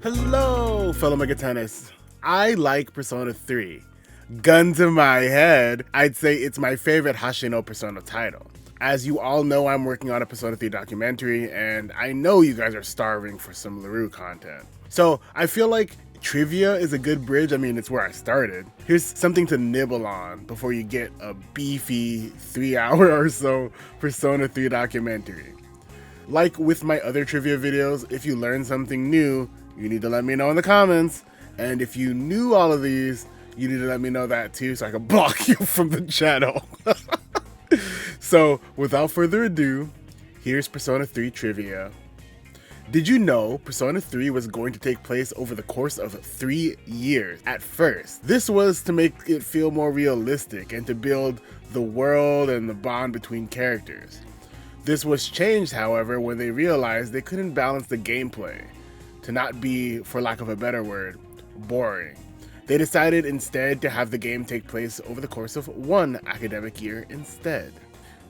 Hello, fellow Megatenists. I like Persona 3. Gun to my head, I'd say it's my favorite Hashino Persona title. As you all know, I'm working on a Persona 3 documentary, and I know you guys are starving for some LaRue content. So I feel like trivia is a good bridge. I mean, it's where I started. Here's something to nibble on before you get a beefy 3-hour or so Persona 3 documentary. Like with my other trivia videos, if you learn something new, you need to let me know in the comments. And if you knew all of these, you need to let me know that too so I can block you from the channel. So without further ado, here's Persona 3 trivia. Did you know Persona 3 was going to take place over the course of 3 years at first? This was to make it feel more realistic and to build the world and the bond between characters. This was changed, however, when they realized they couldn't balance the gameplay to not be, for lack of a better word, boring. They decided instead to have the game take place over the course of 1 academic year instead.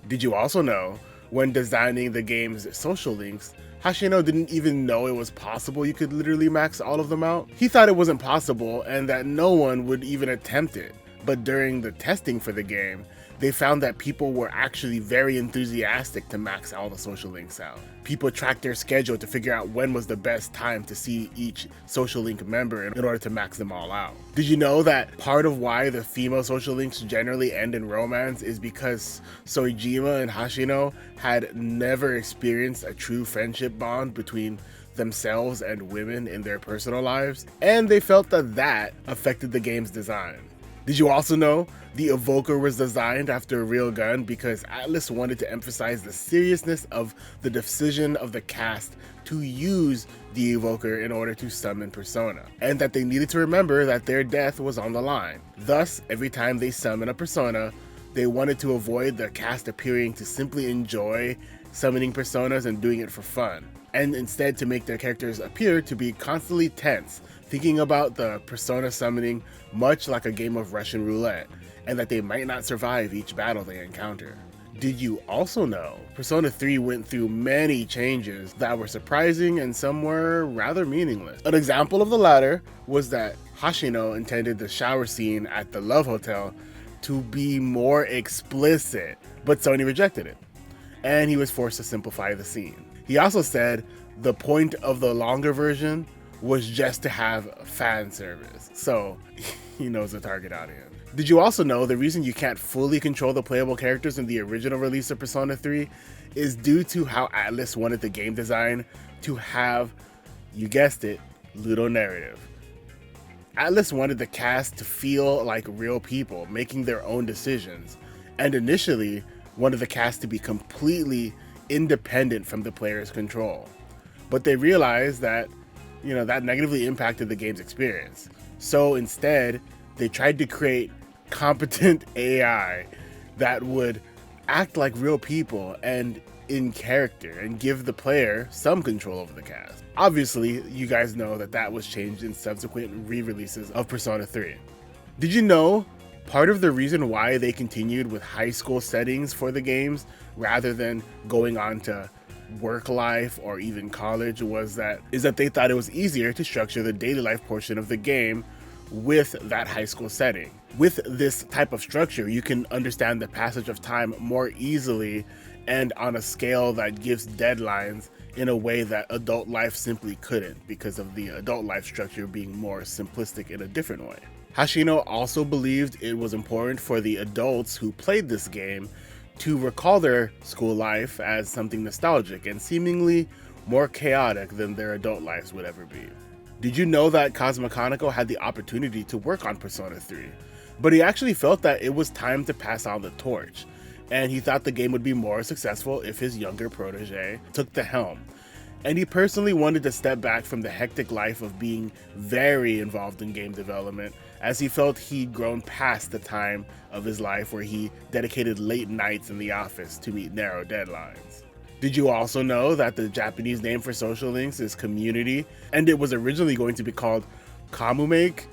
Did you also know, when designing the game's social links, Hashino didn't even know it was possible you could literally max all of them out? He thought it wasn't possible and that no one would even attempt it. But during the testing for the game, they found that people were actually very enthusiastic to max all the social links out. People tracked their schedule to figure out when was the best time to see each social link member in order to max them all out. Did you know that part of why the female social links generally end in romance is because Soejima and Hashino had never experienced a true friendship bond between themselves and women in their personal lives, and they felt that that affected the game's design. Did you also know the Evoker was designed after a real gun because Atlus wanted to emphasize the seriousness of the decision of the cast to use the Evoker in order to summon Persona, and that they needed to remember that their death was on the line. Thus, every time they summon a Persona, they wanted to avoid the cast appearing to simply enjoy summoning Personas and doing it for fun, and instead to make their characters appear to be constantly tense, thinking about the Persona summoning much like a game of Russian roulette, and that they might not survive each battle they encounter. Did you also know Persona 3 went through many changes that were surprising and some were rather meaningless? An example of the latter was that Hashino intended the shower scene at the Love Hotel to be more explicit, but Sony rejected it, and he was forced to simplify the scene. He also said the point of the longer version was just to have fan service, so he knows the target audience. Did you also know the reason you can't fully control the playable characters in the original release of Persona 3 is due to how Atlus wanted the game design to have, you guessed it, ludonarrative. Atlus wanted the cast to feel like real people making their own decisions, and initially wanted the cast to be completely independent from the player's control. But they realized that, that negatively impacted the game's experience. So instead, they tried to create competent AI that would act like real people and in character and give the player some control over the cast. Obviously, you guys know that that was changed in subsequent re-releases of Persona 3. Did you know part of the reason why they continued with high school settings for the games rather than going on to work life or even college is that they thought it was easier to structure the daily life portion of the game with that high school setting. With this type of structure, you can understand the passage of time more easily and on a scale that gives deadlines in a way that adult life simply couldn't, because of the adult life structure being more simplistic in a different way. Hashino also believed it was important for the adults who played this game to recall their school life as something nostalgic and seemingly more chaotic than their adult lives would ever be. Did you know that Kazuma Kaneko had the opportunity to work on Persona 3, but he actually felt that it was time to pass on the torch, and he thought the game would be more successful if his younger protege took the helm. And he personally wanted to step back from the hectic life of being very involved in game development, as he felt he'd grown past the time of his life where he dedicated late nights in the office to meet narrow deadlines. Did you also know that the Japanese name for social links is community, and it was originally going to be called Kamumake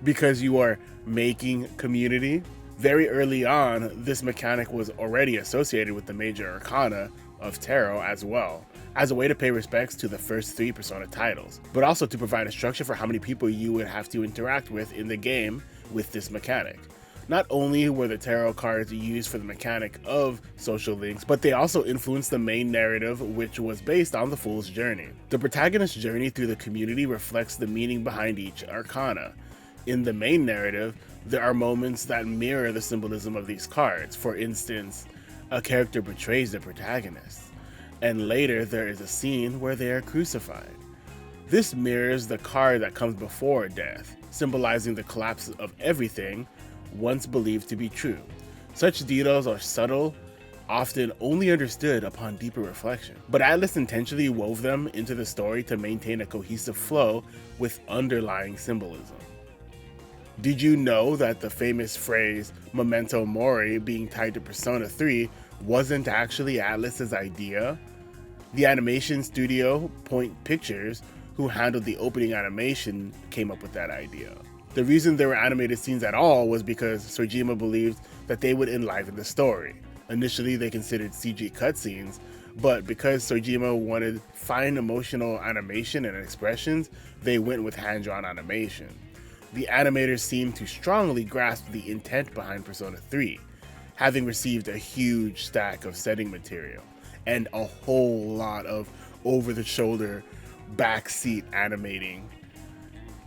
because you are making community? Very early on, this mechanic was already associated with the major arcana of tarot as well, as a way to pay respects to the first 3 Persona titles, but also to provide a structure for how many people you would have to interact with in the game with this mechanic. Not only were the tarot cards used for the mechanic of social links, but they also influenced the main narrative, which was based on the Fool's Journey. The protagonist's journey through the community reflects the meaning behind each arcana. In the main narrative, there are moments that mirror the symbolism of these cards. For instance, a character betrays the protagonist, and later there is a scene where they are crucified. This mirrors the card that comes before death, symbolizing the collapse of everything once believed to be true. Such details are subtle, often only understood upon deeper reflection, but Atlus intentionally wove them into the story to maintain a cohesive flow with underlying symbolism. Did you know that the famous phrase Memento Mori being tied to Persona 3 wasn't actually Atlus's idea? The animation studio, Point Pictures, who handled the opening animation, came up with that idea. The reason there were animated scenes at all was because Sojima believed that they would enliven the story. Initially, they considered CG cutscenes, but because Sojima wanted fine emotional animation and expressions, they went with hand-drawn animation. The animators seemed to strongly grasp the intent behind Persona 3, having received a huge stack of setting material and a whole lot of over-the-shoulder backseat animating.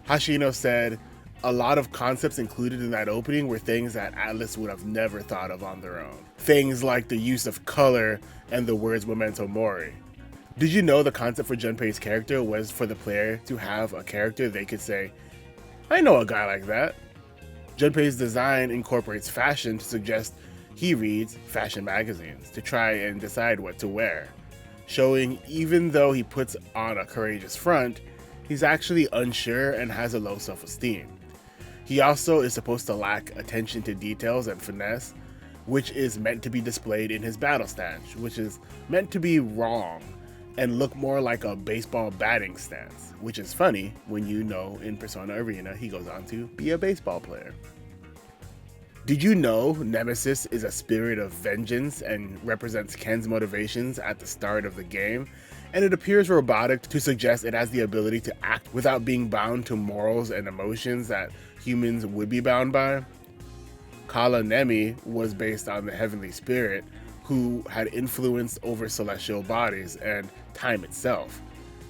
Hashino said, "A lot of concepts included in that opening were things that Atlus would have never thought of on their own. Things like the use of color and the words Memento Mori. Did you know the concept for Junpei's character was for the player to have a character they could say, 'I know a guy like that'?" Junpei's design incorporates fashion to suggest he reads fashion magazines to try and decide what to wear, showing even though he puts on a courageous front, he's actually unsure and has a low self-esteem. He also is supposed to lack attention to details and finesse, which is meant to be displayed in his battle stance, which is meant to be wrong and look more like a baseball batting stance, which is funny when you know in Persona Arena he goes on to be a baseball player. Did you know Nemesis is a spirit of vengeance and represents Ken's motivations at the start of the game? And it appears robotic to suggest it has the ability to act without being bound to morals and emotions that humans would be bound by. Kala Nemi was based on the heavenly spirit who had influence over celestial bodies and time itself.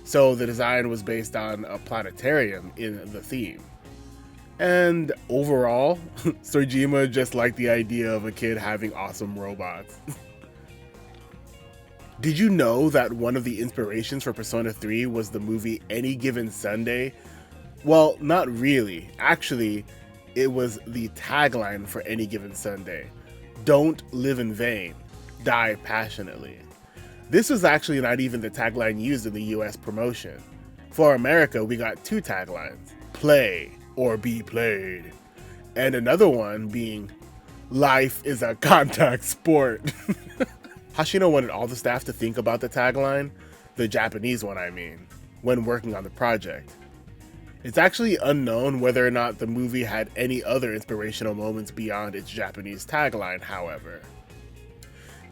So the design was based on a planetarium in the theme. And overall, Sojima just liked the idea of a kid having awesome robots. Did you know that one of the inspirations for Persona 3 was the movie Any Given Sunday? Well, not really. Actually, it was the tagline for Any Given Sunday. Don't live in vain, die passionately. This was actually not even the tagline used in the US promotion. For America, we got 2 taglines, play or be played, and another one being, life is a contact sport. Hashino wanted all the staff to think about the tagline, the Japanese one I mean, when working on the project. It's actually unknown whether or not the movie had any other inspirational moments beyond its Japanese tagline, however.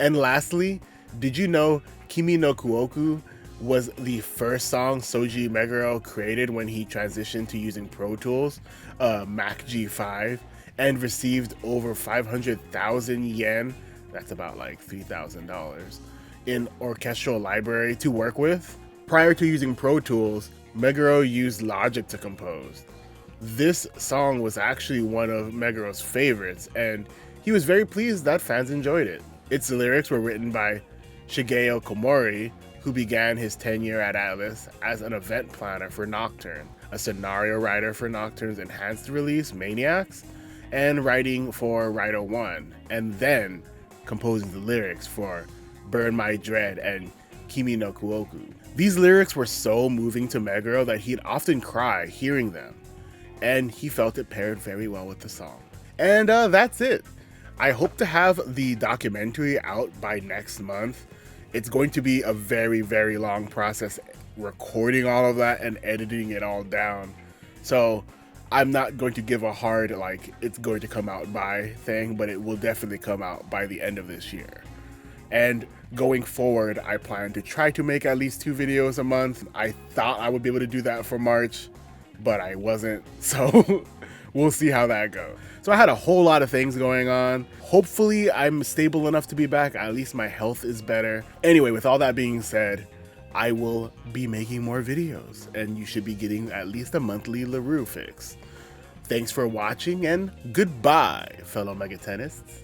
And lastly, did you know Kimi no Kuoku was the first song Soji Meguro created when he transitioned to using Pro Tools, Mac G5, and received over 500,000 yen, that's about like $3,000, in orchestral library to work with? Prior to using Pro Tools, Meguro used Logic to compose. This song was actually one of Meguro's favorites, and he was very pleased that fans enjoyed it. Its lyrics were written by Shigeo Komori, who began his tenure at Atlus as an event planner for Nocturne, a scenario writer for Nocturne's enhanced release, Maniacs, and writing for Rider 1, and then composing the lyrics for Burn My Dread and Kimi no Kuoku. These lyrics were so moving to Meguro that he'd often cry hearing them, and he felt it paired very well with the song. And that's it. I hope to have the documentary out by next month. It's going to be a very, very long process recording all of that and editing it all down. So I'm not going to give a hard, like, it's going to come out by thing, but it will definitely come out by the end of this year. And going forward, I plan to try to make at least 2 videos a month. I thought I would be able to do that for March, but I wasn't. So we'll see how that goes. So I had a whole lot of things going on. Hopefully I'm stable enough to be back. At least my health is better. Anyway, with all that being said, I will be making more videos and you should be getting at least a monthly LaRue fix. Thanks for watching and goodbye, fellow Megatenists.